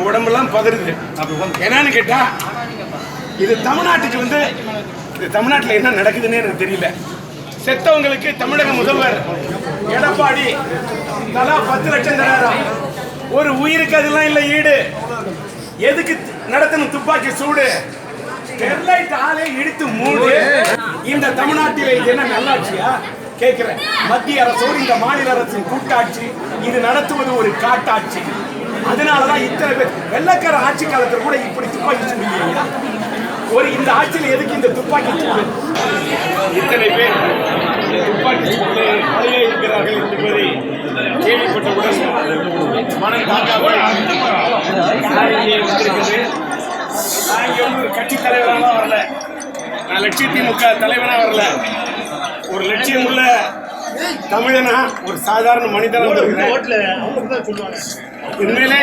உடம்பெல்லாம் பதறுது. என்னன்னு கேட்டா இது தமிழ்நாட்டுக்கு இது தமிழ்நாட்டில் என்ன நடக்குதுன்னு எனக்கு தெரியல. செத்தவங்களுக்கு தமிழக முதல்வர் எடப்பாடி தலா 10 லட்சம் தராராம். ஒரு உயிருக்கு அதெல்லாம் இல்லை ஈடு. எதுக்கு நடத்தணும் துப்பாக்கி சூடு? ஸ்டெர்லைட் ஆலை இடித்து மூடு. இந்த தமிழ்நாட்டில் இது என்ன நல்லாட்சியா கேட்கிறேன். மத்திய அரசோடு இந்த மாநில அரசின் கூட்டாட்சி இது நடத்துவது ஒரு காட்டாட்சி. அதனாலதான் இத்தனை பேர் வெள்ளக்கார ஆட்சி காலத்தில் கூட இப்படி துப்பாக்கி சூடு இல்லையா? இந்த ஆட்சியில் எதுக்கு இந்த துப்பாக்கி சூடு? இத்தனை பேர் துப்பாக்கி சூடு பழைய இருக்கிறார்கள் என்பதை கேள்விப்பட்டவுடன் மனம் தாக்காமல் வந்திருக்கிறது. நான் இங்க ஒரு கட்சி தலைவராக வரல, நான் லட்சியத்திமுக தலைவனா வரல. ஒரு லட்சியம் உள்ள தமிழனா, ஒரு சாதாரண மனிதனா உண்மையிலே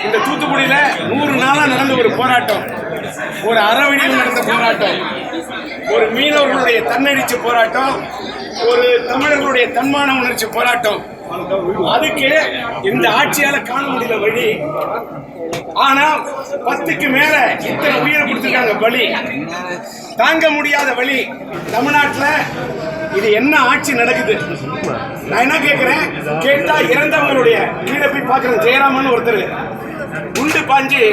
இந்த தூத்துக்குடியில 100 நாளா நடந்த ஒரு போராட்டம், ஒரு அறவழியில் நடந்த போராட்டம், ஒரு மீனவர்களுடைய தன்னெழுச்சி போராட்டம், ஒரு தமிழர்களுடைய தன்மான உணர்ச்சி போராட்டம். அதுக்கு இந்த ஆட்சியால காண முடியல வழி. ஆனா 10க்கு மேல இத்தனை உயிரை கொடுத்திருக்காங்க பலி. தாங்க முடியாத வழி. தமிழ்நாட்டுல இது என்ன ஆட்சி நடக்குது? நான் என்ன கேட்கிறேன், கேட்டா இறந்தவங்களுடைய கீழே போய் பார்க்கிறேன். ஜெயராமன் ஒருத்தர் குண்டு பாஞ்சு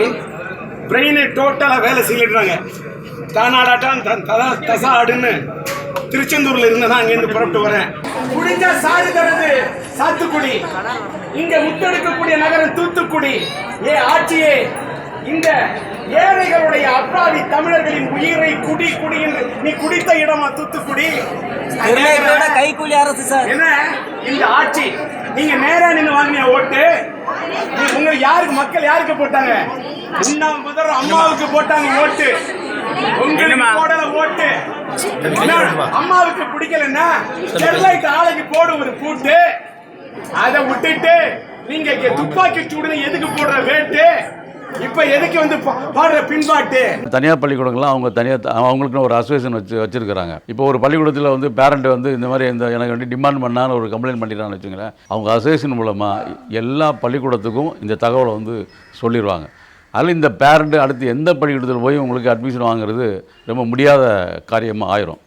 பிரெயினை டோட்டலா வேலை செய்யறாங்க. தானாடாட்டம் தசா ஆடுன்னு திருச்செந்தூர்ல இருந்தா அங்கிருந்து புறப்பட்டு வரேன். முடிஞ்சா சாடு தரது சாத்துக்குடி, இங்க முத்தெடுக்கக்கூடிய நகரம் தூத்துக்குடி. ஆட்சியே இந்த ஏழைகளுடைய அப்பாவி தமிழர்களின் உயிரை குடி குடி என்று நீ குடித்த இடமா தூத்துக்குடி? கைக்கூலி அரசு சார். என்ன இந்த ஆட்சி? நீங்க நேரா நின்று வாங்கின ஓட்டு உங்களுக்கு யாருக்கு, மக்கள் யாருக்கு போட்டாங்க? முதல்வர் அம்மாவுக்கு போட்டாங்க ஓட்டு, உங்களுக்கு போடல ஓட்டு. அம்மாவுக்கு பிடிக்கலன்னா ஸ்டெர்லைட் ஆலைக்கு போடு ஒரு பூட்டு. அதை விட்டுட்டு நீங்க துப்பாக்கி சூடு எதுக்கு போடுற வேட்டு? இப்ப எதுக்கு பாடுற பின்பாட்டு? தனியார் பள்ளிக்கூடங்கள்லாம் அவங்களுக்குன்னு ஒரு அசோசியேஷன் வச்சிருக்காங்க. இப்போ ஒரு பள்ளிக்கூடத்தில் பேரண்ட் இந்த மாதிரி எனக்கு டிமாண்ட் பண்ணான்னு ஒரு கம்ப்ளைண்ட் பண்ணிட்டான்னு வச்சுங்களேன், அவங்க அசோசியேஷன் மூலமாக எல்லா பள்ளிக்கூடத்துக்கும் இந்த தகவலை சொல்லிடுவாங்க. அதில் இந்த பேரண்ட் அடுத்து எந்த பள்ளிக்கூடத்தில் போய் உங்களுக்கு அட்மிஷன் வாங்குறது ரொம்ப முடியாத காரியமாக ஆயிரும்.